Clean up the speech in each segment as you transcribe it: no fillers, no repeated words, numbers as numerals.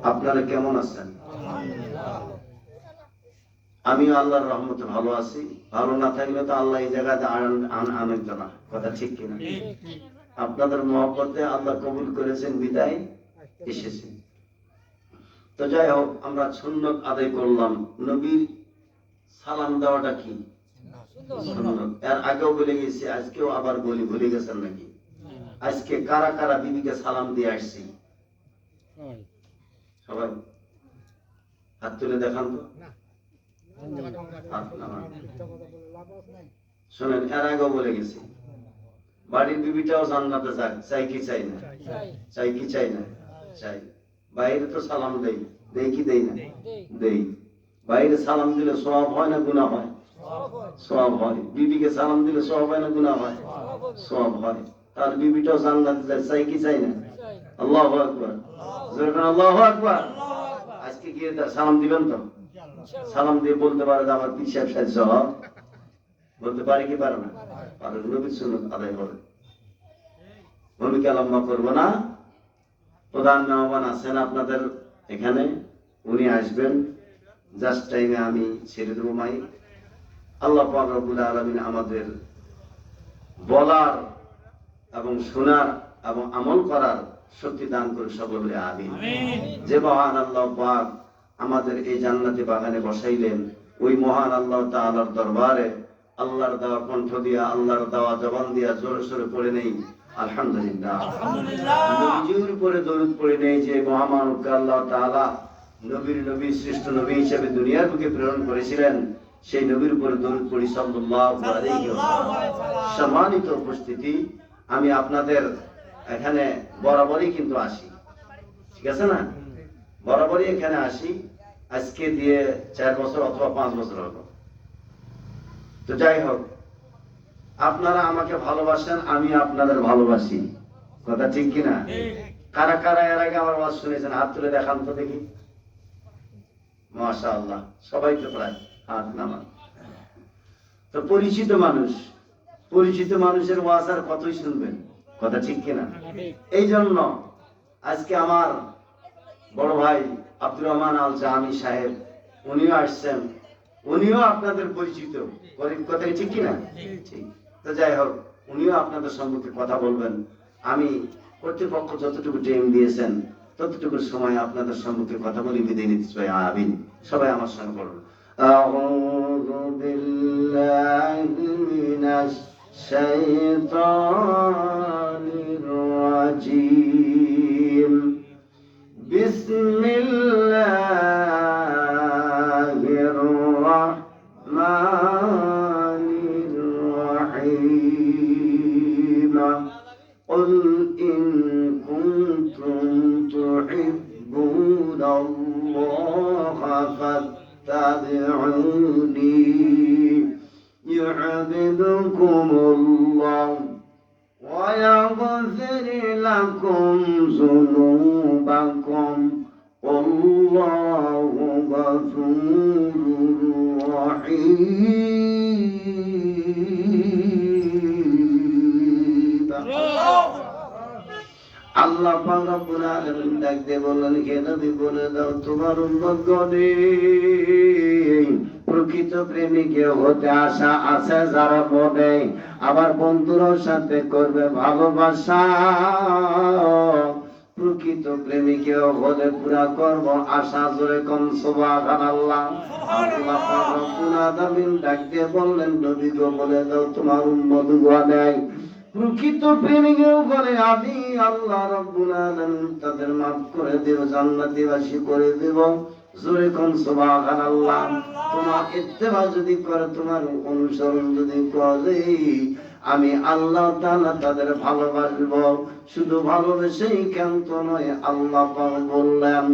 আপনারা কেমন আছেন? আমি আল্লাহর রহমতে ভালো আছি। ভালো না থাকলে তো আল্লাহ এই জায়গাতে আনতো না, কথা ঠিক কিনা? আপনাদের মহব্বতে আল্লাহ কবুল করেছেন বিদায় এসেছি। তো যাই হোক, আমরা সুন্নত আদায় করলাম। নবীর সালাম দেওয়াটা কি সুন্নত, এর আগেও বলে গেছি, আজকেও আবার বলি, ভুলে গেছেন নাকি? আজকে কারা কারা বিবিকে সালাম দিয়ে আসছি? সবাই হাত তুলে দেখান তো। শোনেন, এর আগেও বলে গেছি, বাড়ির বিবিটাও জান্নাতে যাক, চাই কি চাই না? চাই কি চাই না? চাই। বাইরে তো সালাম দেই, দেই কি দেই না? দেই। বাইরে সালাম দিলে সওয়াব হয় না গুনাহ হয়? সওয়াব হয়। বিবিকে সালাম দিলে সওয়াব হয় না গুনাহ হয়? সওয়াব হয়। তার বিবিটাও জান্নাতে যায়, চাই কি চাই না? আল্লাহু আকবার, জোরে আল্লাহু আকবার। আজকে গিয়ে সালাম দিবেন তো? সালাম দিয়ে বলতে পারে যে আমার পীর সাহেব সাহায্য, বলতে পারে কি পারে না? পারে। নবীর সুন্নাত আদায় করে। ভূমিকা লম্বা করবো না। প্রধান মেহমান আছেন আপনাদের এখানে, উনি আসবেন। জাস্ট টাইমে আমি ছেড়ে দেবো মাইক। আল্লাহ পাক রব্বুল আলামিন আমাদের বলার এবং শোনার এবং আমল করার শক্তি দান করে সকলে বলে আমিন। যে মহান আল্লাহ পাক আমাদের এই জান্নাতি বাগানে বসাইলেন, ওই মহান আল্লাহ তাআলার দরবারে আল্লাহর দেওয়া কণ্ঠ দিয়া, আল্লাহর দেওয়া জবান দিয়া জোরে সোরে পড়ে নেই আলহামদুলিল্লাহ। নবীজির উপরে দরুদ পড়ে নেই, যে মহামানবকে আল্লাহ তাআলা নবীর নবী শ্রেষ্ঠ নবী হিসেবে দুনিয়ার বুকে প্রেরণ করেছিলেন, সেই নবীর উপরে দরুদ পড়ি সাল্লাল্লাহু আলাইহি ওয়াসাল্লাম। সম্মানিত উপস্থিতি, আমি আপনাদের এখানে বরাবরই কিন্তু আসি, ঠিক আছে না? বরাবরই এখানে আসি। আজকে দিয়ে 4 বছর অথবা 5 বছর হলো। তো যাই হোক, আপনারা আমাকে ভালোবাসেন, আমি আপনাদের ভালোবাসি, কথা ঠিক কিনা? কারা কারা এর আগে আমার ওয়াজ শুনেছেন হাত তুলে দেখান তো দেখি। মাশাআল্লাহ, সবাই তো প্রায় হাত নামান। তো পরিচিত মানুষ, পরিচিত মানুষের ওয়াজ আর কতই শুনবেন, কথা ঠিক কিনা? এই জন্য আজকে আমার বড় ভাই আব্দুর রহমান আল জামি সাহেব, উনিও আসছেন, উনিও আপনাদের পরিচিত, কথা ঠিক কিনা? ঠিক। তো যাই হোক, উনিও আপনাদের সম্মুখে কথা বলবেন। আমি কর্তৃপক্ষ যতটুকু টাইম দিয়েছেন ততটুকু সময় আপনাদের সম্মুখে কথা বলি, বিদায় নিতে চাই। আমিন। সবাই আমার সঙ্গে বলুন, আউযু বিল্লাহি মিনাশ শাইতানির রাজীম। বিসমিল্লাহির রাহমানির রহিম। قل إن كنتم تحبون الله فاتبعوني يحببكم الله ويغفر لكم ذنوبكم والله غفور رحيم। আল্লাহ পাক রব্বুল আলামিন ডাক দিয়ে বললেন, হে নবী বলে দাও তোমার উম্মতগণে, প্রকৃত প্রেমিকে হতে আশা আছে যারা মনে, আমার বন্ধুর সাথে করবে ভালোবাসা। প্রকৃত প্রেমিকে হলে পুরা করব আশা, জোরে কোন সুবহানাল্লাহ। আল্লাহ পাক রব্বুল আলামিন ডাক দিয়ে বললেন, নবী গো বলে দাও তোমার উম্মতগণে, প্রকৃত প্রেমিকেও বলে আমি আল্লাহ রাব্বুল আলামিন তাদের মাফ করে দেব, জান্নাতীবাসী করে দেব, জোরে কোন সুবহানাল্লাহ। তোমার ইত্তেবা যদি করে, তোমার অনুসরণ যদি করে, আমি আল্লাহ তাআলা তাদের ভালোবাসবো। শুধু ভালোবেসেই ক্ষান্ত নয়, আল্লাহ পাক বললেন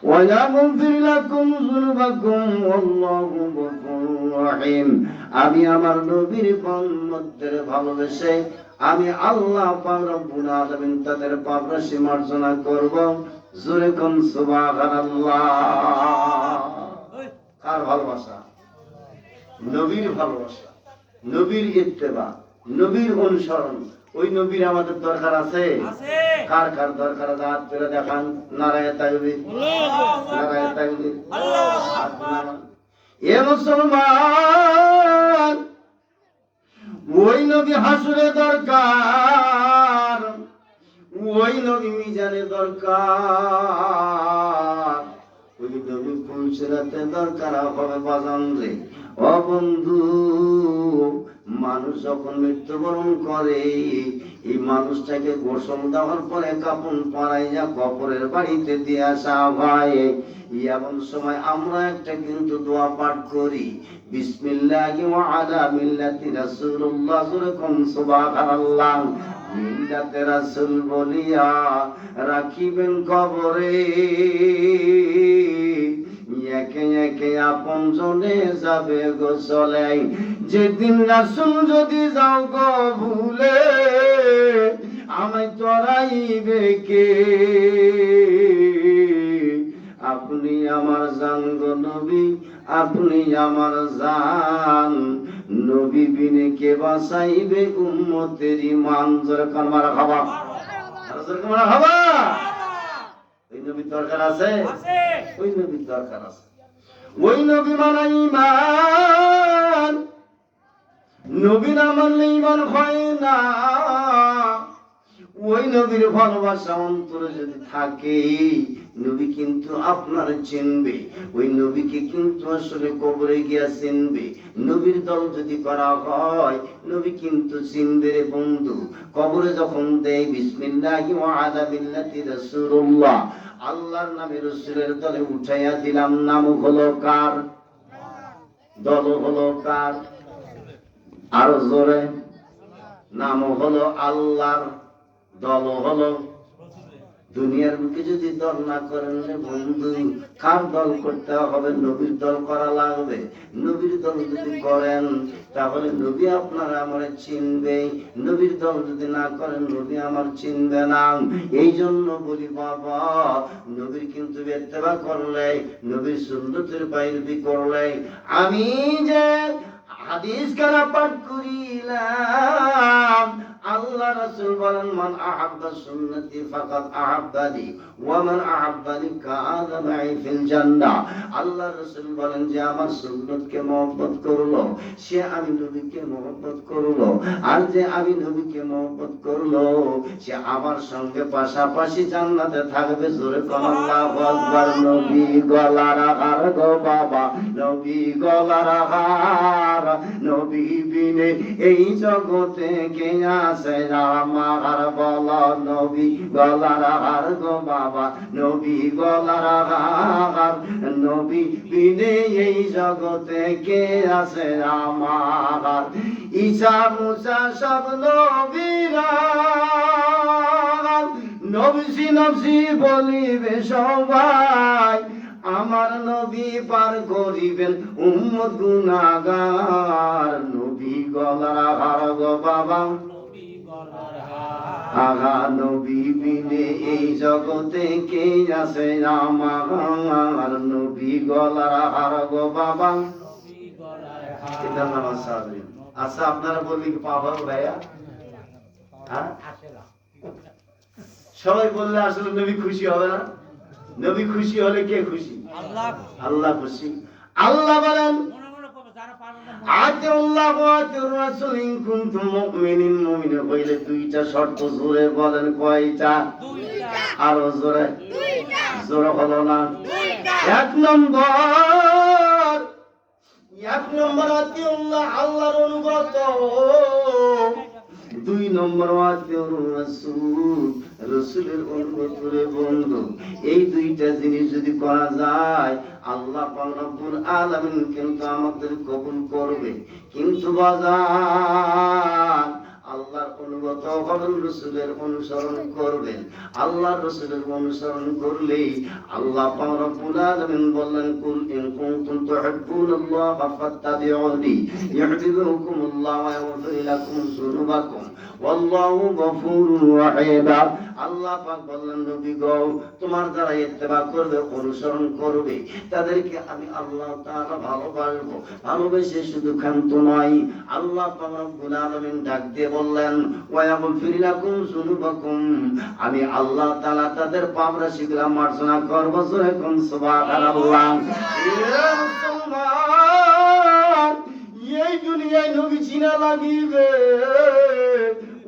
ওয়ায়াগফির লাকুম যুনুবাকুম ওয়াল্লাহু গফুরুর রহিম। আমি আমার নবীর উম্মতদের ভালোবেসে আমি আল্লাহ পাক রব্বুল আলামিন তাদের পাপ রাশি মার্জনা করব, জোরে কোন সুবহানাল্লাহ। কার ভালোবাসা? নবীর ভালোবাসা, নবীর ইত্তেবা। নবীর অনুসরণ। ওই নবীর আমাদের দরকার আছে? কার কার দরকার আছে? হাত তুলে দেখান। নারায়ে তাকবীর, নারায়ে তাকবীর। এ মুসলমান, ওই নবী হাসরে দরকার, ওই নবী মিজানে দরকার, ওই নবী পুলসিরাতে দরকার হবে বাজান রে। ও বন্ধু, মানুষ যখন মৃত্যুবরণ করে, এই মানুষটাকে গোসল দেওয়ার পরে কাপড় পরাইয়া কবরের বাড়িতে দিয়ে আসা হয়। এমন সময় আমরা একটা কিন্তু দোয়া পাঠ করি, বিসমিল্লাহি ওয়া আলা মিল্লাতি রাসূলুল্লাহ, যেরকম সুবহানাল্লাহ। মিল্লাতে রাসূল বলিয়া রাখিবেন কবরে, একে একে আপন জনে যাবে গোসলে। যেদিন রাসূল যদি যাও গো ভুলে, আমায় চড়াইবে কে? আপনি আমার জান গো নবী, আপনি আমার জান। নবী বিনে কে বাঁচাইবে উম্মতের ঈমান? জোরে কান মারা খাবা, জোরে কান মারা খাবা। ওই নবীর দরকার আছে? ওই নবীর দরকার আছে। ওই নবী মানা ঈমান, নবী না মানলে ঈমান হয় না। ওই নবীর ভালোবাসা অন্তরে যদি থাকে, নবী কিন্তু আপনার চিনবে। ওই নবীকে কিন্তু আসলে কবরে গিয়া চিনবে। নবীর দল যদি করা হয়, নবী কিন্তু চিনবে রে বন্ধু। কবরে যখন দেয় বিসমিল্লাহি ওয়া আলা মিল্লাতি রাসূলুল্লাহ, আল্লাহর নামে রাসূলের দলে উঠাইয়া দিলাম। নাম হলো কার? দল হলো কার? আরো জোরে। নাম হলো আল্লাহর, দল হলো। দুনিয়ার বুকে যদি দল না করেন রে বন্ধু, কার দল করতে হবে? নবীর দল করা লাগবে। নবীর দল যদি করেন, তাহলে নবী আপনার আমার চিনবে। নবীর দল যদি না করেন, নবী আমার চিনবে না। এই জন্য বলি বাবা, নবীর কিন্তু ইত্তেবা করলে, নবীর সুন্নতের পায়রবি করলে, আমি যে হাদিস কারা পাঠ করিলাম, আল্লাহ রাসূল বলেন, মান আহাব্বা সুন্নতি ফাকাদ আহাব্বানি ওয়া মান আহাব্বানি কানা মাই ফিল জান্নাহ। আল্লাহ রাসূল বলেন যে আমার সুন্নতকে মহব্বত করলো, সে আমি নবীকে মহব্বত করলো। আর যে আমি নবীকে মহব্বত করলো, সে আমার সঙ্গে পাশাপাশি জান্নাতে থাকবে। জোরে কোন আল্লাহু আকবার। নবী গলার হার গো বাবা, নবী গলার হার। নবী বিনে এই জগতে কে আছে আমার? বল নবী গলার হার গো বাবা, নবী গলার হার। নবী বিনে এই জগতে কে আছে আমার? ঈসা মুসা সব নবীরা, নবী নবী বলিবে সবাই। আমার নবী পার করিবেন উম্মত গুনাহগার। নবী গলার হার গো বাবা, আগা নবী বিনে এই জগতে কে আছে আমার? নবী গলার হার গো বাবা। আচ্ছা, আপনারা বলবেন পাবো ভাইয়া, সবাই বললে আসলে নবী খুশি হবে না? নবী খুশি হলে কে খুশি? আল্লাহ খুশি। আল্লাহ বলেন, আতিউল্লাহ ওয়া আতিউর রাসূল ইন কুনতুম মুমিনিন। মুমিন হইলে দুইটা শর্ত। জোরে বলেন কয়টা? দুইটা। আরো জোরে। দুইটা। জোরে হলো না? দুইটা। এক নম্বর আতিউল্লাহ, আল্লাহর অনুগত। দুই নম্বর আতিউর রাসূল, রাসূলের অনুগত রে বন্ধু। এই দুইটা জিনিস যদি করা যায়, আল্লাহ পাক রব্বুল আলামিন কিন্তু আমাদের কবুল করবে। কিন্তু বাজার, আল্লাহর অনুগত হবেন, রাসূলের অনুসরণ করবেন। আল্লাহর রাসূলের অনুসরণ করলেই আল্লাহ পাক রব্বুল আলামিন বললেন, কুল ইন কুনতুম তুহিব্বুনাল্লাহা ফাত্তাবিউনি ইউহিব্বুকুমুল্লাহু ওয়া ইয়াগফির লাকুম যুনুবাকুম ওয়াল্লাহু গফুরুর রাহিম। আল্লাহ পাক বললেন নবী গো তোমার যারা ইত্তেবা করবে অনুসরণ করবে তাদেরকে আমি আল্লাহ তাআলা ভালোবাসবো ভালোবেসে শুধু ক্ষান্ত নয় আল্লাহ পাক রব্বুল আলামিন ডাক দিয়ে বললেন ওয়া ইয়াগফির লাকুম যুনুবাকুম আমি আল্লাহ তাআলা তাদের পাপ রাশিগুলো মার্জনা করব জোরে কোন সুবহানাল্লাহ এই দুনিয়ায় নবী চিনা লাগিবে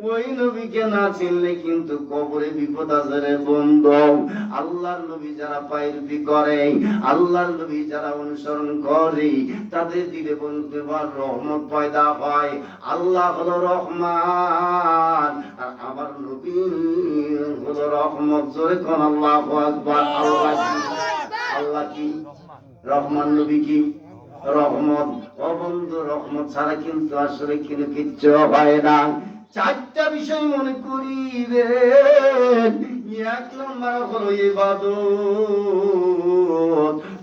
ওই নবীকে না চিনলে কিন্তু কবরে বিপদ আছে রে বন্ধু আল্লাহর নবী যারা পায়রবি করে আল্লাহর নবী যারা অনুসরণ করে তাদের দিলে বন্ধু রহমত পয়দা হয় আল্লাহ হলো রহমান আর আমার নবী হলো রহমত জোরে কোন আল্লাহু আকবার আল্লাহ কি রহমান নবী কি রহমত ও বন্ধু রহমত ছাড়া কিন্তু আসলে কিন্তু কিচ্ছু হয় না চারটা বিষয় মনে করিবেন এক নম্বর হলো ইবাদত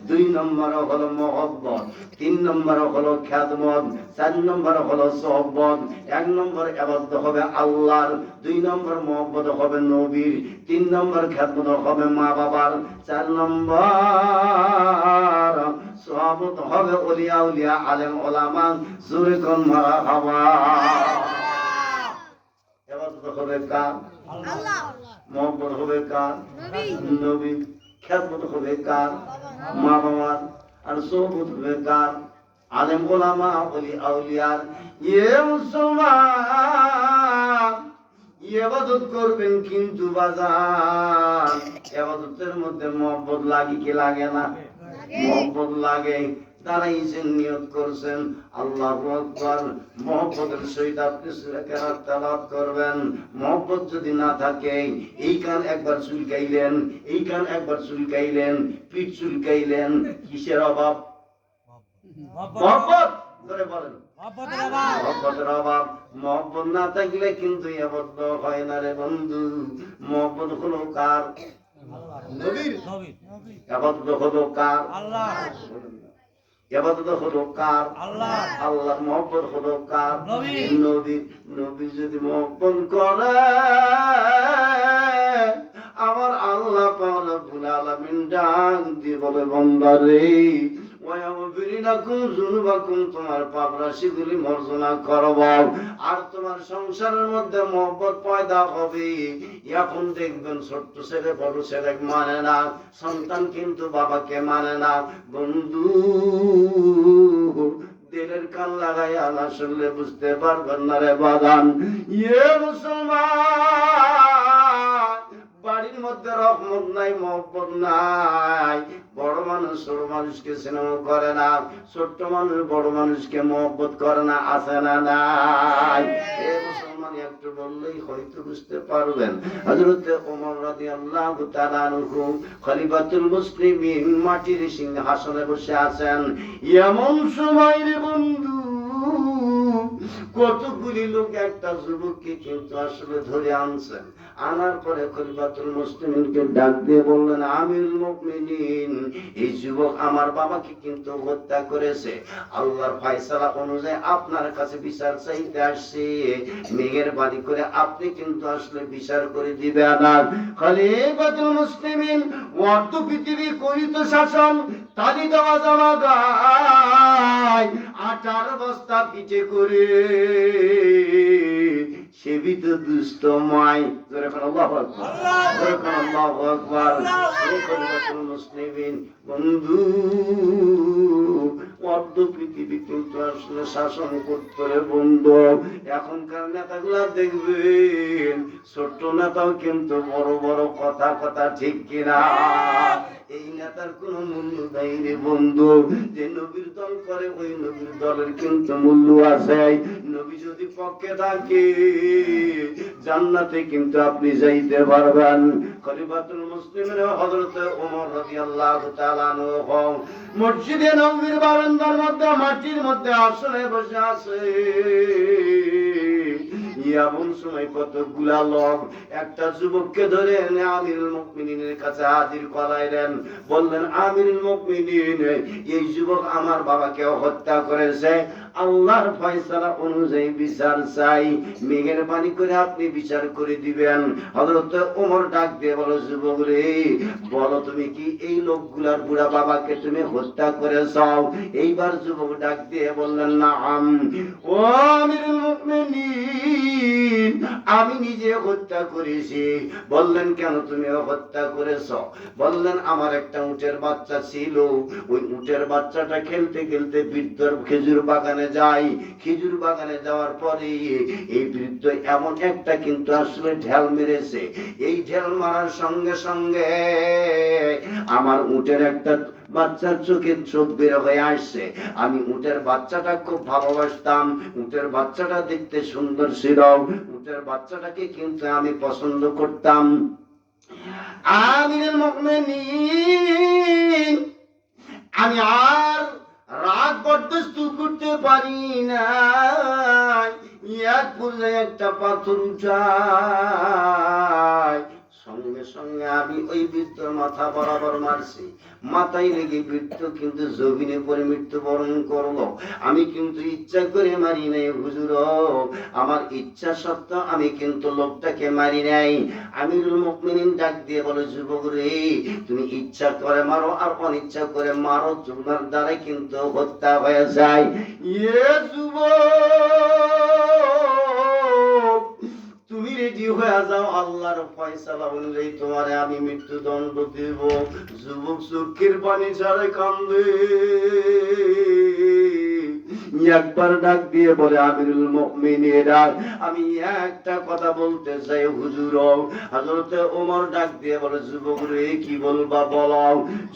দুই নম্বর হলো মহব্বত তিন নম্বর হলো খিদমত চার নম্বর হলো সোহবত এক নম্বর ইবাদত হবে আল্লাহর দুই নম্বর মহব্বত হবে নবীর তিন নম্বর খিদমত হবে মা বাবার চার নম্বর সোহবত হবে ওলিয়া উলিয়া আলেম ওলামা জোরে কোন মারহাবা ইবাদত হবে কার আল্লাহ মহব্বত হবে কার নবী খিদমত হবে কার মা বাবার আর সোহবত হবে কার আলেম ওলামা ওলি আউলিয়ার মুসলমান ইবাদত করবেন কিন্তু বাজার ইবাদতের মধ্যে মহব্বত লাগে কি লাগে না মহব্বত লাগে দাঁড়াইছেন নিয়ত করছেন আল্লাহু আকবার মহব্বতের সহিত আপনি সূরা কেরাত তেলাওয়াত করবেন মহব্বত যদি না থাকে এই কান একবার চুলকাইলেন এই কান একবার চুলকাইলেন পিঠ চুলকাইলেন কিসের অভাব মহব্বত ধরে বলেন মহব্বতের অভাব মহব্বত না থাকলে কিন্তু ইবাদত হয় না রে বন্ধু মহব্বত হলো কার নবীর ইবাদত হলো কার আল্লাহ ইবাদত হলো কার আল্লাহ আল্লাহর মহব্বত হলো কার নবী নবী যদি মহব্বত করে আমার আল্লাহ পাক রব্বুল আলামিন ডাক দিয়ে বলে বান্দারে তোমার পাপ রাশিগুলি মার্জনা করব আর তোমার সংসারের মধ্যে মহব্বত পয়দা হবে এখন দেখবেন ছোট্ট ছেলে বড় ছেলে মানে না সন্তান কিন্তু বাবাকে মানে না বন্ধু দিলের কান লাগাইয়া না শুনলে বুঝতে পারবেন না রে বাদান মুসলমান বাড়ির মধ্যে রহমত নাই মহব্বত নাই বড় মানুষ ছোট মানুষকে স্নেহ করে না ছোট্ট মানুষ বড় মানুষকে মহব্বত করে না আছে না নাই মুসলমান একটু বললেই হয়তো বুঝতে পারবেন হযরত ওমর রাদিয়াল্লাহু তাআলা আনহু খলিফাতুল মুসলিমিন মাটির সিংহাসনে বসে আছেন এমন সময় রে বন্ধু কতগুলি লোক একটা যুবককে কিন্তু আসলে ধরে আনছেন আনার পরে খলিফাতুল মুসলিমিনকে ডাক দিয়ে বললেন আমিরুল মুমিনিন এই যুবক আমার বাবাকে কিন্তু হত্যা করেছে আল্লাহর ফয়সালা অনুযায়ী আপনার কাছে বিচার চাইতে আসছে মেহেরবানি করে আপনি কিন্তু আসলে বিচার করে দিবেন না খলিফাতুল মুসলিমিন ওয়ার্দ পৃথিবী করিত শাসন তালি দেওয়া জানা গায় আটার বস্তা পিঠে করে সেবিত দুষ্ট মাই আল্লাহু আকবার আল্লাহু আকবার মুসলিমিন বন্ধু অর্ধ পৃথিবী কিন্তু আসলে শাসন করতে বন্ধু এখনকার নেতাগুলা দেখবেন ছোট্ট নেতাও কিন্তু বড় বড় কথা কথা ঠিক কিনা এই নেতার কোন মূল্য নাই রে বন্ধু যে নবীর দল করে ওই নবীর দলের কিন্তু মূল্য আছে নবী যদি পক্ষে থাকে জান্নাতে কিন্তু আপনি যাইতে পারবেন খলিফাতুল মুসলিমিন হযরত ওমর রাদিয়াল্লাহু তাআলা আনহু মসজিদে নববীর বারান্দার মধ্যে মাটির মধ্যে আসনে বসে আছে এমন সময় কতগুলা লোক একটা যুবককে ধরে এনে আমিরুল মুমিনিনের কাছে হাজির করাইলেন। বললেন, আমিরুল মুমিনিন, এই যুবক আমার বাবাকে হত্যা করেছে, আল্লাহর ফয়সালা অনুযায়ী বিচার চাই, মেহেরবানি করে আপনি বিচার করে দিবেন। হযরত ওমর ডাক দিয়ে বলো, যুবক রে, বলো তুমি কি এই লোকগুলার বুড়া বাবাকে তুমি হত্যা করেছ? এইবার যুবক ডাক দিয়ে বললেন, নাম। ও আমিরুল মুমিনিন, আমি নিজে হত্যা করেছি। বললেন, কেন তুমি হত্যা করেছ? বললেন, আমার একটা উটের বাচ্চা ছিল, ওই উটের বাচ্চাটা খেলতে খেলতে বৃদ্ধর খেজুর বাগানে যায়। খেজুর বাগানে যাওয়ার পরে এই বৃদ্ধ এমন একটা কিন্তু আসলে ঢেল মেরেছে। এই ঢেল মারার সঙ্গে সঙ্গে আমার উটের একটা বাচ্চার চোখের চোখ বের হয়ে আসছে। আমি উটের বাচ্চাটা খুব ভালোবাসতাম, উটের বাচ্চাটা দেখতে সুন্দর ছিল, উটের বাচ্চাটাকে কিন্তু আমি পছন্দ করতাম। আমিরুল মুমিনিন, আমি আর রাগ বরদাস্ত করতে পারি না, এক পর্যায়ে একটা পাথর উঠায়, সঙ্গে সঙ্গে আমি ওই বৃদ্ধর মাথা বরাবর মারছি। মাথায় লেগে বৃদ্ধ কিন্তু জমিনে পড়ে মৃত্যুবরণ করলো। আমি কিন্তু ইচ্ছা করে মারি নাই হুজুর, আমার ইচ্ছা সত্ত্বেও আমি কিন্তু লোকটাকে মারি নাই। আমিরুল মুমিনিন ডাক দিয়ে বলে, যুবক রে, তুমি ইচ্ছা করে মারো আর অনিচ্ছা করে মারো, তোমার দ্বারা কিন্তু হত্যা হয়ে যায়। যুবক, তুমি রেডি হয়ে যাও, আল্লাহর ফয়সালা অনুযায়ী তোমারে আমি মৃত্যুদণ্ড দেব। যুবক চোখের পানি ছাড়ে কান্দে, একবার ডাক দিয়ে বলে, আমিরুল মুমিনিন, আমি একটা কথা বলতে চাই হুজুর। হযরত ওমর ডাক দিয়ে বলে, যুবক রে, কি বলবা বলো।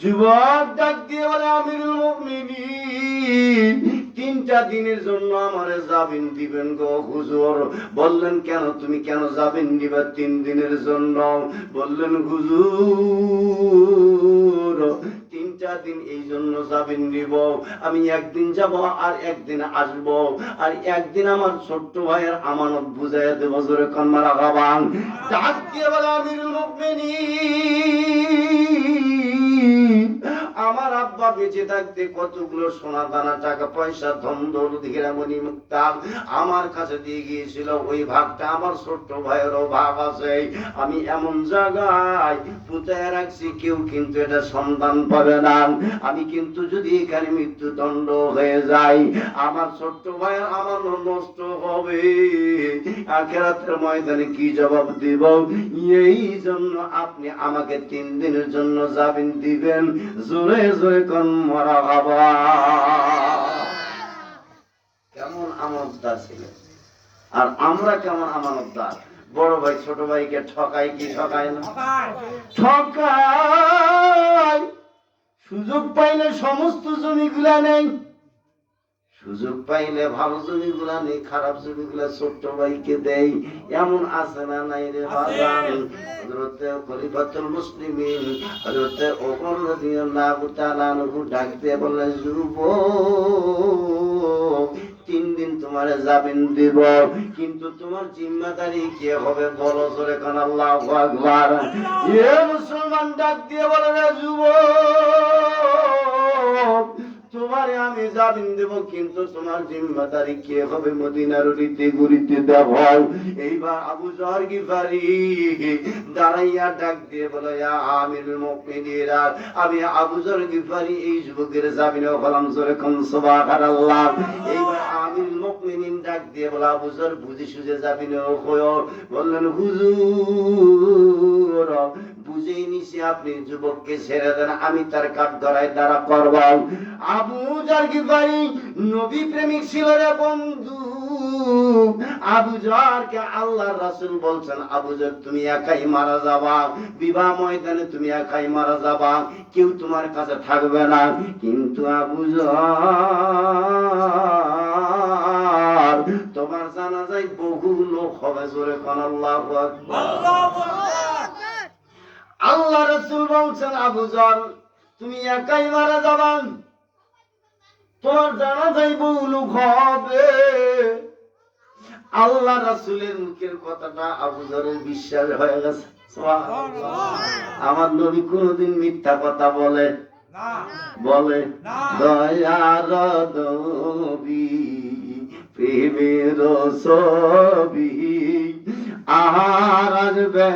যুবক ডাক দিয়ে বলে, আমিরুল মুমিনিন, 3টা দিনের জন্য আমারে জামিন দিবেন গো হুজুর। বললেন, কেন, তুমি কেন জামিন নিবা 3 দিনের জন্য? বললেন, হুজুর, 3টা দিন এই জন্য জামিন নিব, আমি একদিন যাব আর একদিন আসব, আর একদিন আমার ছোট্ট ভাইয়ের আমানত বুঝাইয়া দেব। জোরে কান মারহাবা। ডাক দিয়ে বলে, আমিরুল মুমিনিন, আমার আব্বা বেঁচে থাকতে কতগুলো সোনা দানা, টাকা পয়সা, ধন দৌলত, হীরামণি মুক্তা আমার কাছে দিয়ে গিয়েছিল। ওই ভাগটা আমার ছোট্ট ভাইয়েরও ভাগ আছে। আমি এমন জায়গায় পুঁতায় রাখছি, কেউ কিন্তু এটা সন্ধান পাবে না। আমি কিন্তু যদি এখানে মৃত্যুদণ্ড হয়ে যাই, আমার ছোট্ট ভাইয়ের আমার নষ্ট হবে, আখিরাতের ময়দানে কি জবাব দিব? এই জন্য আপনি আমাকে 3 দিনের জন্য জামিন দিবেন। জোরে জোরে কোন মারহাবা। কেমন আমানতদার ছিলেন, আর আমরা কেমন আমানতদার? বড় ভাই ছোট ভাইকে ঠকাই কি ঠকায় না? ঠকাই। সুযোগ পাইলে সমস্ত জমিগুলা নেই, সুযোগ পাইলে ভালো জমিগুলা নেই, খারাপ জমিগুলা ছোট্ট ভাইকে দেই। এমন আছে না নাই রে বাজান? হযরতে খলিফাতুল মুসলিমিন হযরতে ওমর রাদিয়াল্লাহু তাআলা আনহু ডাক দিয়ে বললেন, যুবক, 3 দিন তোমার জামিন দিব, কিন্তু তোমার জিম্মাদারি কে হবে বলো? জোরে কান আল্লাহু আকবার। এ মুসলমান ডাক দিয়ে বলে, রে যুবক, তোমারে আমি জামিন দেব, কিন্তু তোমার জিম্মাদারি কে হবে? মদিনার রীতি গুরিতে দেব। এইবার আবু যর গিফারি দাঁড়াইয়া ডাক দিয়ে বলে, আমিরুল মুমিনিন, আমি আবু যর গিফারি এই যুবকের জামিনে হলাম। জোরে কোন সুবহানাল্লাহ। এইবার আমিরুল মুমিনিন ডাক দিয়ে বলে, আবু যর বুঝি সুঝে জামিনে হয়ো। বললেন, হুজুর, বুঝেই নিছি, আপনি যুবককে ছেড়ে দেন, আমি তার কাঠ ধরায় দ্বারা করব। আবু যর গিফারি নবী প্রেমিক ছিল রে বন্ধু। আবু যরকে আল্লাহর রাসূল বলছেন, আবু যর, তুমি একাই মারা যাবা, বিবাহ ময়দানে তুমি একাই মারা যাবা, কেউ তোমার কাছে থাকবে না। কিন্তু আবু যর, তোমার জানাজায় বহু লোক হবে। জোরে কোন আল্লাহু আকবার। আল্লাহ রাসূল বলছেন, আবু যর, তুমি একাই মারা যাবা, তোমার জানাজায় বহু লোক হবে। আল্লাহ রাসূলের মুখের কথাটা আবু যরের বিশ্বাস হয়ে গেছে। আমার নবী কোনদিন মিথ্যা কথা বলে বলে? দয়ার নবী প্রেমের ছবি আর আসবে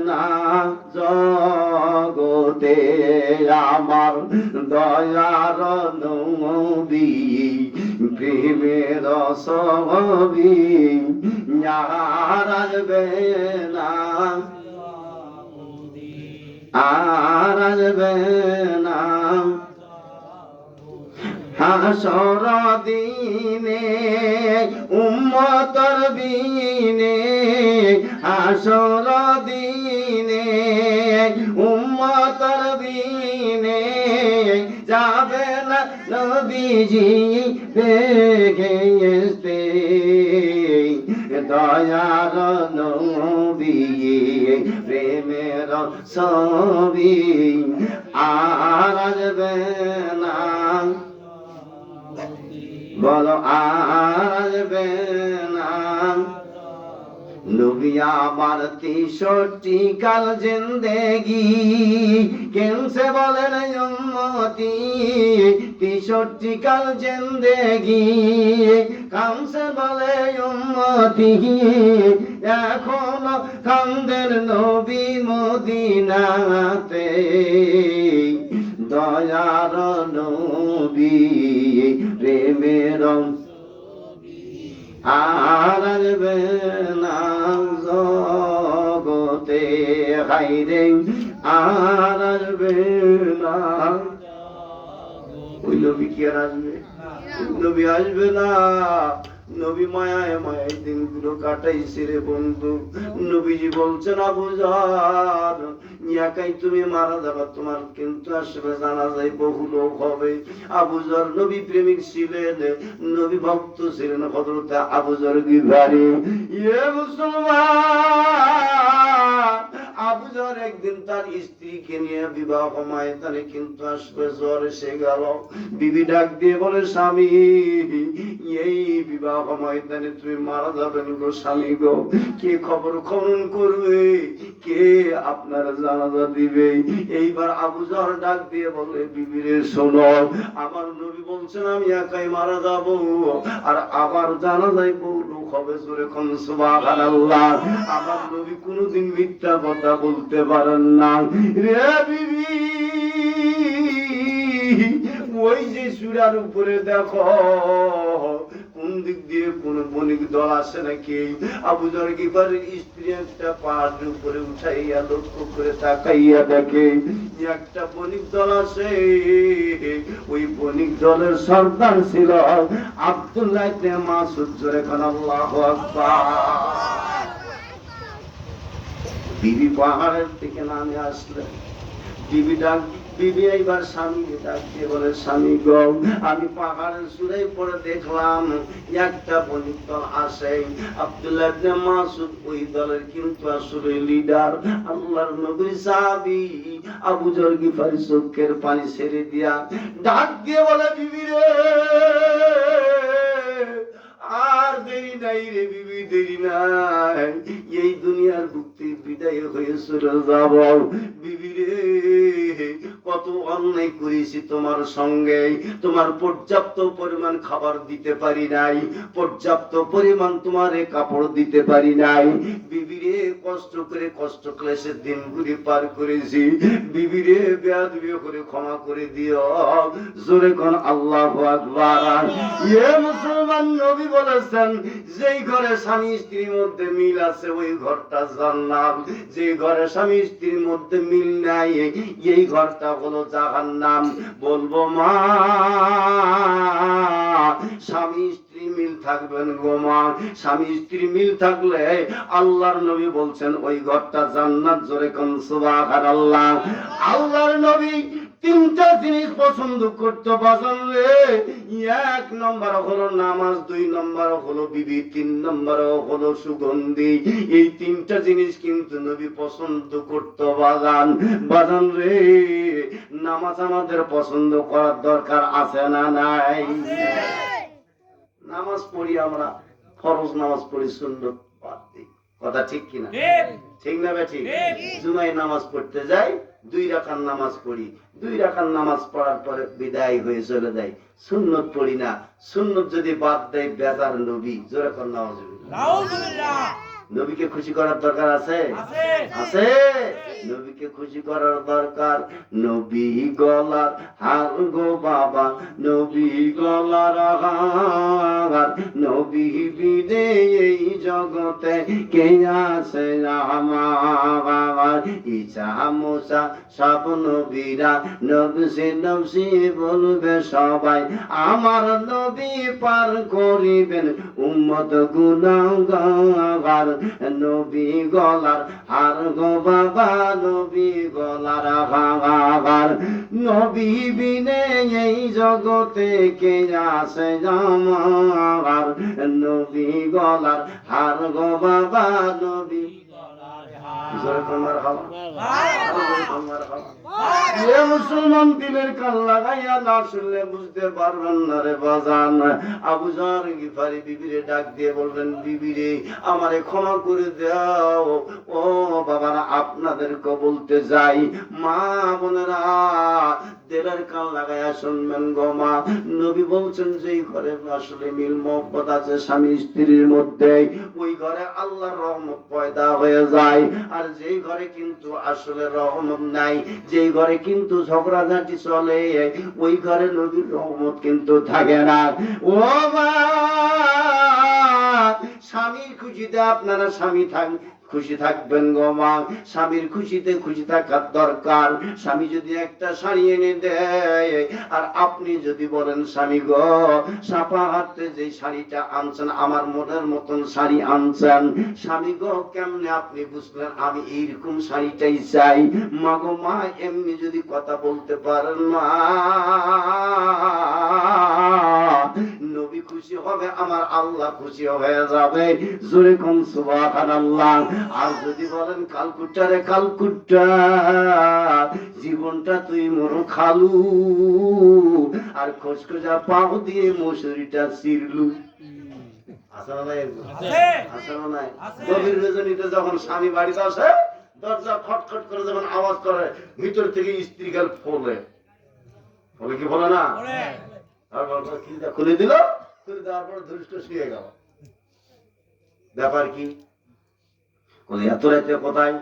না জগতে আমার দয়ার নবী প্রেমের ছবি আর আসবে না আর আসবে না হাসর দিনে উম্মতর বিনে হাসর দিনে উম্মতর বিনে যাবে না নবীজি বেহেশতে দয়ার নবী প্রেমের ছবি আর আসবে না বলো আর আসবে না নবী আমার 63 কাল জিন্দেগি কেমসে বলেন উম্মতি 63 কাল জিন্দেগি কামসে বলে উম্মতি এখনো কান্দের নবী মদিনাতে দয়ার নবী প্রেমের আর আসবে না জগতে হাইরে আর আসবে না ওই নবী কি আর আসবে? নবী আসবে না। নবী মায়ায় মায়ের দিনগুলো কাটাইছে রে বন্ধু। নবীজি বলছেন আবু যর একাই তুমি মারা যাবা, তোমার কিন্তু আসলে জানাজায় বহু লোক হবে। আবু যর নবী প্রেমিক ছিলেন, নবী ভক্ত ছিলেন হযরত আবু যর গিফারি। ইয়ে মুসলমান, আবু যর একদিন তার স্ত্রীকে নিয়ে বিবাহ ময়দানে কিন্তু আসবে জ্বর এসে গেল। বিবি ডাক দিয়ে বলে স্বামী এই বিবাহ ময়দানে তুমি মারা যাবেন গো স্বামী গো, কে খবর খনন করবে, কে আপনার জানাজা দিবে? এইবার আবু যর ডাক দিয়ে বলে বিবিরে শোনো, আমার নবী বলছেন আমি একাই মারা যাব, আর আবার জানাজায় বহু লোক হবে। জোরে কোন সুবহানাল্লাহ। আমার নবী কোনদিন মিথ্যা কথা বলতে পারেন না রে বিবি। ওই যে চূড়ার উপরে দেখো কোন দিক দিয়ে কোন বণিক দল আসে নাকি? আবু যর গিফারির স্ত্রী একটা পাহাড়ের উপরে উঠাইয়া লক্ষ্য করে তাকাইয়া দেখে একটা বণিক দল আসে। ওই বণিক দলের সর্দার ছিল আব্দুল্লাহ ইবনে মাসউদ। জোরে কোন আল্লাহু আকবার। বিবি পাহাড়ের থেকে নামে আসলেন। বিবি এইবার স্বামীকে ডাক দিয়ে বলে স্বামী গো আমি পাহাড়ের চূড়ায় পরে দেখলাম একটা বণিক দল আসে। আব্দুল্লাহ ইবনে মাসউদ ওই দলের কিন্তু আসলে লিডার, আল্লাহর নবীর সাহাবী। আবু যর গিফারি চোখের পানি ছেড়ে দিয়া ডাক দিয়ে বলে বিবি রে আর দেরি নাই রে বিবি, দেরি নাই, এই দুনিয়ার মুক্তি বিদায় হয়ে চলে যাব। বিবি রে কত অন্যায় করেছি তোমার সঙ্গে, তোমার পর্যাপ্ত পরিমাণ খাবার দিতে পারি নাই, পর্যাপ্ত পরিমাণ তোমার কাপড় দিতে পারি নাই। বিবি রে কষ্ট করে কষ্ট ক্লেশের দিনগুলি পার করেছি, বিবি রে বেয়াদবি করে ক্ষমা করে দিও। জোরে কোন আল্লাহু আকবার। ইয়ে মুসলমান, নবী বলেছেন যেই ঘরে স্বামী স্ত্রীর মধ্যে মিল আছে ওই ঘরটা জান্নাত, যে ঘরে স্বামী স্ত্রীর মধ্যে মিল নাই এই ঘরটা হলো জাহান্নাম। বলবো মা স্বামী স্ত্রী মিল থাকবেন গো মা, স্বামী স্ত্রী মিল থাকলে আল্লাহর নবী বলছেন ওই ঘরটা জান্নাত। জোরে কোন সুবহানাল্লাহ। আল্লাহর নবী তিনটা জিনিস পছন্দ করতে পছন্দ। এক নম্বর হলো নামাজ, দুই নম্বর হলো বিবি, তিন নম্বর হলো সুগন্ধি। এই তিনটা জিনিস কিন্তু নবী পছন্দ করতে বাজান রে। নামাজ আমাদের পছন্দ করার দরকার আছে না নাই? নামাজ পড়ি আমরা, ফরজ নামাজ পড়ি, সুন্নত বাদ দিই। কথা ঠিক কিনা? ঠিক না বে ঠিক? জুমাই নামাজ পড়তে যাই, 2 রাকাত নামাজ পড়ি, 2 রাকাত নামাজ পড়ার পরে বিদায় হয়ে চলে যাই, সুন্নত পড়ি না। সুন্নত যদি বাদ দেয় বেজার নবী। জোরে কোন নাউজুবিল্লাহ। নবীকে খুশি করার দরকার আছে? আছে। নবীকে খুশি করার দরকার। নবী গলার হার গো বাবা, নবী গলার হার, নবী বিনে এই জগতে কে আছে আমার। ইচ্ছা মুসা সব নবীরা নবসি নবসি বলবে সবাই, আমার নবী পার করিবেন উম্মত গুনাহগার। নবী গলার হার গো বাবা, নবী গলার হার, নবী বিনে এই জগতে কে আছে আমার। নবী গলার হার গো বাবা, নবী মুসলমান দিলের কান লাগাইয়া না শুনলে বুঝতে পারবেন না রে বাজান। আবু জার গিফারি বিবিরে ডাক দিয়ে বললেন, বিবিরে আমারে ক্ষমা করে দাও। ও বাবারা, আপনাদেরকে বলতে যাই, মা বোনেরা দিলের কান লাগাইয়া শুনবেন গো মা। নবী বলছেন যেই ঘরে আসলে মিল মহব্বত আছে স্বামী স্ত্রীর মধ্যে, ওই ঘরে আল্লাহর রহমত পয়দা হয়ে যায়। আর যেই ঘরে কিন্তু আসলে রহমত নাই, যেই ঘরে কিন্তু ঝগড়াঝাটি চলে, ওই ঘরে নবীর রহমত কিন্তু থাকে না। ও মা, স্বামীর খুশিতে আপনারা খুশি থাকবেন গো মা। স্বামীর খুশিতে খুশি থাকার দরকার। স্বামী যদি একটা শাড়ি এনে দেয়, আর আপনি যদি বলেন স্বামী গো, সাপা হাতে যে শাড়িটা আনছেন আমার মনের মতন শাড়ি আনছেন, স্বামী গো কেমনে আপনি বুঝলেন আমি এইরকম শাড়িটাই চাই? মা গো মা, এমনি যদি কথা বলতে পারেন মা, নবী খুশি হবে, আমার আল্লাহ খুশি হয়ে যাবে। জোরে কোন সুবহানাল্লাহ। আর যদি বলেন কালকুট্টা রে কালকুট্টা, জীবনটা তুই মোর খালু, আর খোঁজখোঁজা পাও দিয়ে মশুরিটা ছিড়লু। গভীর রজনীতে যখন স্বামী বাড়িতে আসে, দরজা খটখট করে যখন আওয়াজ করে, ভিতর থেকে স্ত্রী গাল ফোলে কি বলে না, খুলে দিল, খুলে দেওয়ার পর ধরিষ্ঠ শুয়ে গেল। ব্যাপার কি? এত রাতে কোথায়?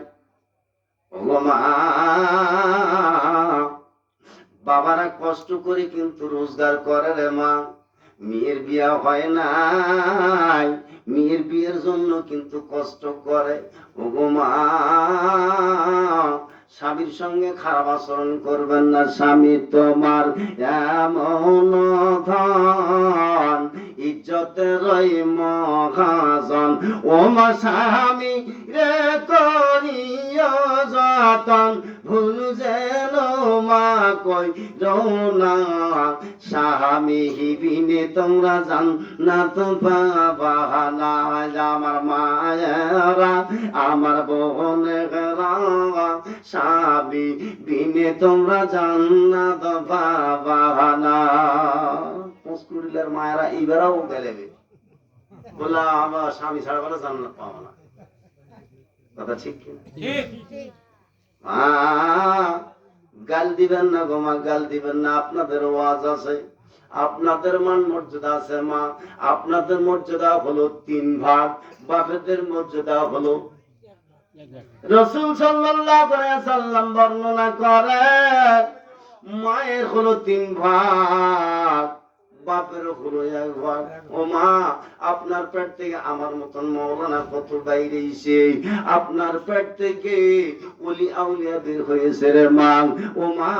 বাবারা কষ্ট করে কিন্তু রোজগার করে রে মা। মেয়ের বিয়া হয় নাই, মেয়ের বিয়ের জন্য কিন্তু কষ্ট করে। ওগো মা, স্বামীর সঙ্গে খারাপ আচরণ করবেন না। স্বামী তোমার এমন ধন, ইজ্জতের মহাজন। ও মা, স্বামী রে করিও যতন, ভুল যেন মা কই না। স্বামী বিনে তোমরা জান্নাত পাবা না। আমার মায়েরা, আমার বোনেরা, স্বামী বিনে তোমরা জান্নাত পাবা না। মুসকুরিলের মায়েরা এইবারও গেলে বললা, আমার স্বামী ছাড়া বলে জান্নাত পাবো না। কথা ঠিক কিনা? গাল দিবেন না গো মা, গাল দিবেন না। আপনাদের ওয়াজ আছে, আপনাদের মান মর্যাদা আছে মা। আপনাদের মর্যাদা হলো 3 ভাগ, বাপেদের মর্যাদা হলো। রাসূল সাল্লাল্লাহু আলাইহি ওয়াসাল্লাম বর্ণনা করে, মায়ের হলো 3 ভাগ, বাপের হলো 1 ভাগ। ও মা, আপনার পেট থেকে আমার মতন মাওলানা কত বাইরেছে, আপনার পেট থেকে ওলি আউলিয়া বের হয়েছে রে মা। ও মা,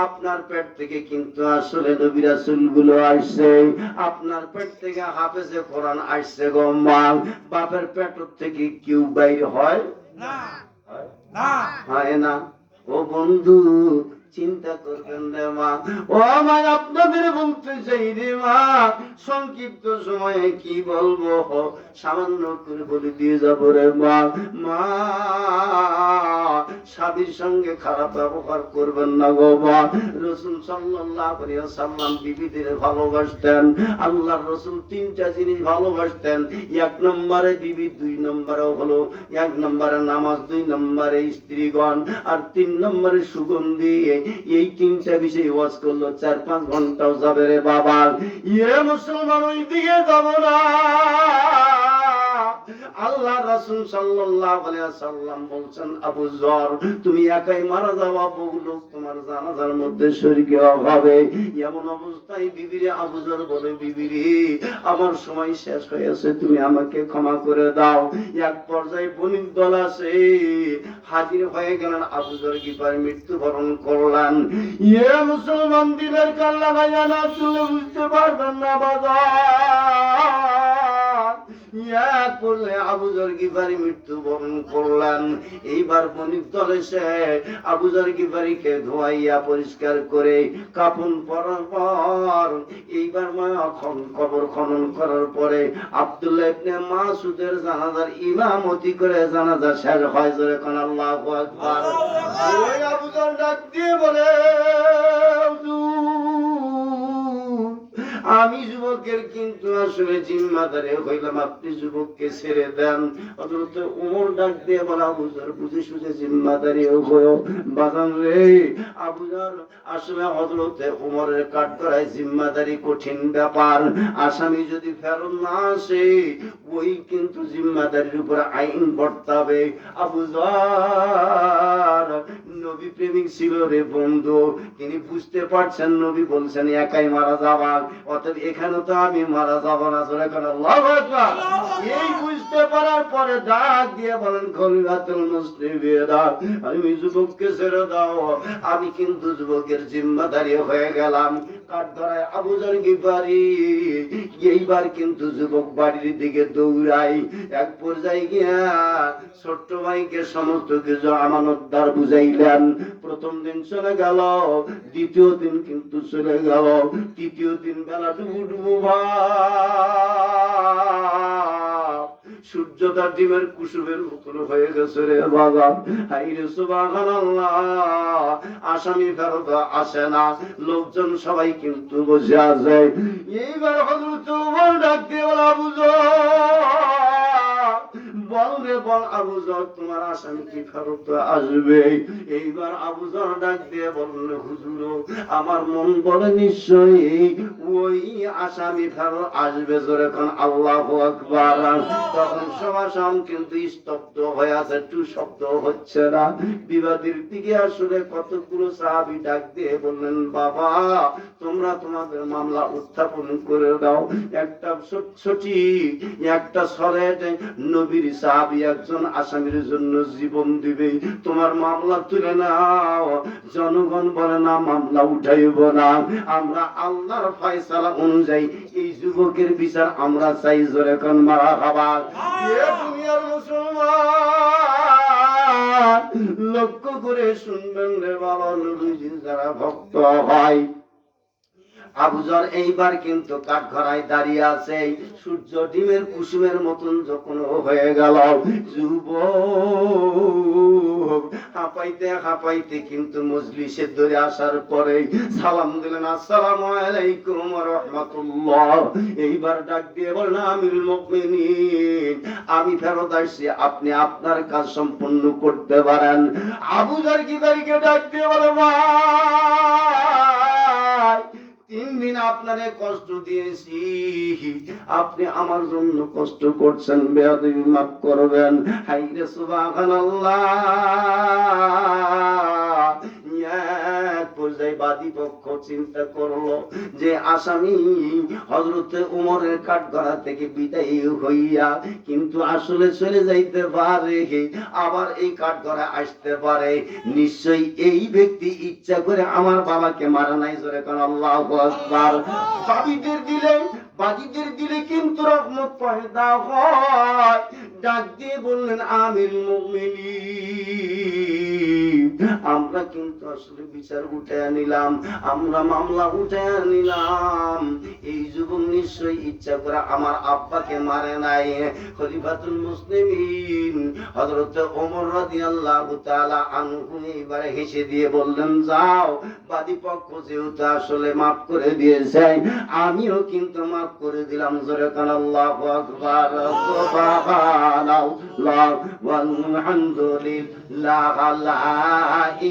আপনার পেট থেকে কিন্তু আসলে নবী রাসূল গুলো আসছে, আপনার পেট থেকে হাফেজে কোরআন আসছে গো মা। বাপের পেট থেকে কেউ বাইরে হয় না, হয় না। ও বন্ধু, চিন্তা করবেন রে মা। ও মা, আপনাদের বলতে চাই রে মা, সংক্ষিপ্ত সময়ে কি বলবো, সামান্য করে বলে দিয়ে যাবো রে মা। মা, স্বামীর সঙ্গে খারাপ ব্যবহার করবেন না গো মা। রাসূল সাল্লাল্লাহু আলাইহি ওয়াসাল্লাম বিবিদের ভালোবাসতেন। আল্লাহর রাসূল তিনটা জিনিস ভালোবাসতেন। এক নম্বরে বিবি, দুই নম্বরে হলো এক নম্বরে নামাজ, দুই নম্বরে স্ত্রীগণ, আর তিন নম্বরে সুগন্ধি। এই তিনটা বিষয় ওয়াজ করলো 4-5 ঘন্টাও যাবে রে বাবা। মুসলমান ওই দিকে যাব না। আল্লাহ রাসূল সাল্লাল্লাহু আলাইহি ওয়াসাল্লাম বলছেন, আবু যর তুমি একাই মারা যাওয়া, বহু লোক তোমার জানাজার মধ্যে শরীক হবে। এমন অবস্থায় বিবিরে আবু যর বলে, বিবিরে আমার সময় শেষ হয়েছে, তুমি আমাকে ক্ষমা করে দাও। এক পর্যায়ে বণিক দল আসে, হাজির হয়ে গেলেন। আবু যর গিফারি মৃত্যুবরণ করলেন। মুসলমান দিলের কান লাগাইয়া না শুনলে বুঝতে পারবেন না বাজার। আবু যর গিফারি মৃত্যুবরণ করলেন। এইবার বণিক দল এসে আবু যর গিফারিকে ধোয়াইয়া পরিষ্কার করে কাফন পরার পর এইবার কবর খনন করার পরে আব্দুল্লাহ ইবনে মাসউদের জানাজার ইমামতি করে জানাজা শেষ হয়। জোরে কোন আল্লাহু আকবার। ওই আবু যর ডাক দিয়ে বলে, আমি যুবকের কিন্তু আসলে জিম্মাদারি হইলাম, আপনি যুবককে ছেড়ে দেন। হযরত ওমর ডাক দিয়ে বলা, আবু যর বুঝে সুঝে জিম্মাদারি হইও বাজান রে। আবু যর আসলে হযরত ওমরের কাঠগড়ায় জিম্মাদারি কঠিন ব্যাপার। আসামি যদি ফেরত না আসে, ওই কিন্তু জিম্মাদারির উপর আইন বর্তাবে। আবু যর নবী প্রেমিক ছিল রে বন্ধু। তিনি বুঝতে পারছেন নবী বলছেন একাই মারা যাবা, অতএব এখানে তো আমি মারা যাব না। জোরে কোন আল্লাহু আকবার। এই বুঝতে পারার পরে ডাক দিয়ে বলেন, খলিফাতুল মুসলিমিনা আমি যুবককে ছেড়ে দাও, আমি কিন্তু যুবকের জিম্মাদারি হয়ে গেলাম। কাঠগড়ায় আবু যর গিফারি এইবার কিন্তু যুবক বাড়ির দিকে দৌড়াই। এক পর্যায়ে গিয়া ছোট্ট ভাইকে সমস্ত কিছু আমানতদার বুঝাইলেন। প্রথম দিন চলে গেল, দ্বিতীয় দিন কিন্তু চলে গেল, তৃতীয় দিন বেলা ডুবু ভাব, সূর্যটা ডিমের কুসুমের মতন হয়ে গেছে রে বাবা। হাইরে সুবহানাল্লাহ, আসামি ফেরত আসে না, লোকজন সবাই কিন্তু বসে আছে। এইবার হযরত ওমর ডাক দিয়ে বলে, আবু যর বল রে বল, আবু যর তোমার আসামি কি ফেরত আসবে? এইবার আবু যর ডাক দিয়ে বলল, হুজুর আমার মন বলে নিশ্চয়ই ওই আসামি ফেরত আসবে। জোরে কোন আল্লাহু আকবার। তখন সবাই কিন্তু স্তব্ধ হয়ে আছে, একটু শব্দ হচ্ছে না। বিবাদীর দিকে আসলে কতগুলো সাহাবী ডাক দিয়ে বললেন, বাবা তোমরা তোমাদের মামলা উত্থাপন করে দাও। একটা সঠিক একটা সরেট নবীর সাহাবী একজন আসামির জন্য জীবন দিবে, তোমার মামলা তুলে নাও। জনগণ বলে না, মামলা উঠাইব না, আমরা আল্লাহর ফয়সালা অনুযায়ী এই যুবকের বিচার আমরা চাই। জোরে কোন মারহাবা। এ দুনিয়ার মুসলমান লক্ষ্য করে শুনবেন রে বাবা, নবীজির যারা ভক্ত হয়। আবু যর এইবার কিন্তু কাঠগড়ায় দাঁড়িয়ে আছে। সূর্য ডিমের কুসুমের মতন যখন হয়ে গেল, যুবক হাঁপাইতে হাঁপাইতে কিন্তু মজলিসে ধরে আসার পরে সালাম দিলেন, আসসালামু আলাইকুম ওয়া রাহমাতুল্লাহ। এইবার ডাক দিয়ে বলেন, আমিরুল মুমিনিন আমি ফেরত আসছি, আপনি আপনার কাজ সম্পন্ন করতে পারেন। আবু যর গিফারিকে ডাক দিয়ে বলে, ভাই 3 দিন আপনারে কষ্ট দিয়েছি, আপনি আমার জন্য কষ্ট করছেন, বেয়াদবি মাফ করবেন। হাইরে সুবহানাল্লাহ। পর্যায়ে বাদী পক্ষ চিন্তা করলো যে আসামি হযরত ওমরের কাঠগড়া থেকে বিদায় হইয়া কিন্তু আসলে চলে যাইতে পারে, আবার এই কাঠগড়া আসতে পারে, নিশ্চয়ই এই ব্যক্তি ইচ্ছা করে আমার বাবাকে মারা নাই। জোরে কোন আল্লাহু আকবার। বাদীদের দিলে কিন্তু রহমত পয়দা হয়। ডাক দিয়ে বললেন, আমিরুল মুমিনিন আমরা কিন্তু আসলে বিচার উঠায় নিলাম, আমরা মামলা উঠায় নিলাম। এই যুবক নিশ্চয়ই ইচ্ছা করে আমার আব্বাকে মারে নাই। খলিফাতুল মুসলিমিন হযরত ওমর রাদিয়াল্লাহু তাআলা আনহু এবারে হেসে দিয়ে বললেন, যাও, বাদী পক্ষ যেহেতু আসলে মাফ করে দিয়েছে, আমিও কিন্তু মাফ করে দিলাম। জোরে কান আল্লাহু আকবার, সুবহানাল্লাহ ওয়ালহামদুলিল্লাহ, লা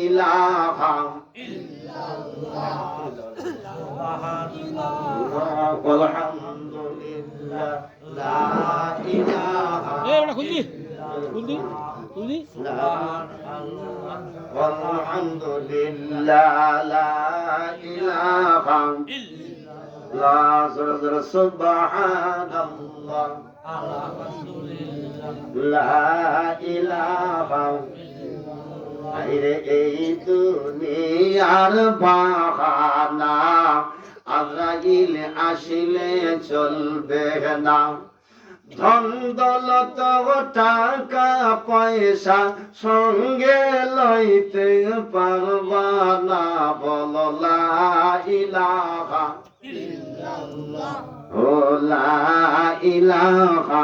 ইলাহা ইল্লাল্লাহ, ওয়ালহামদুলিল্লাহ, লা ইলাহা walhamdulillah, la ilaha illallah, subhanallah, la ilaha illallah। এই দুনিয়ার বাহানা আজরাইল আসিলে চলবে না, ধন দৌলত টাকা পয়সা সঙ্গে লইতে পারবা না, বল লা ইলাহা ইল্লাল্লাহ, ও লা ইলাহা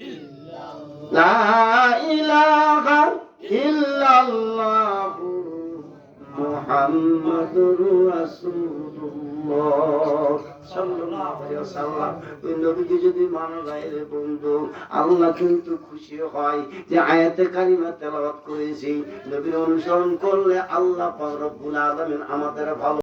ইল্লাল্লাহ, লা ইলাহা ইল্লাল্লাহ মুহাম্মাদুর রাসূলুল্লাহ সাল্লাল্লাহু আলাইহি ওয়াসাল্লাম। ওই নবীকে যদি মানো গায়ের বন্ধু, আল্লাহ কিন্তু খুশি হয় যে আয়াতে কারিমা তেলাওয়াত করেছি, নবীর অনুসরণ করলে আল্লাহ পাক রব্বুল আলামিন আমাদের ভালো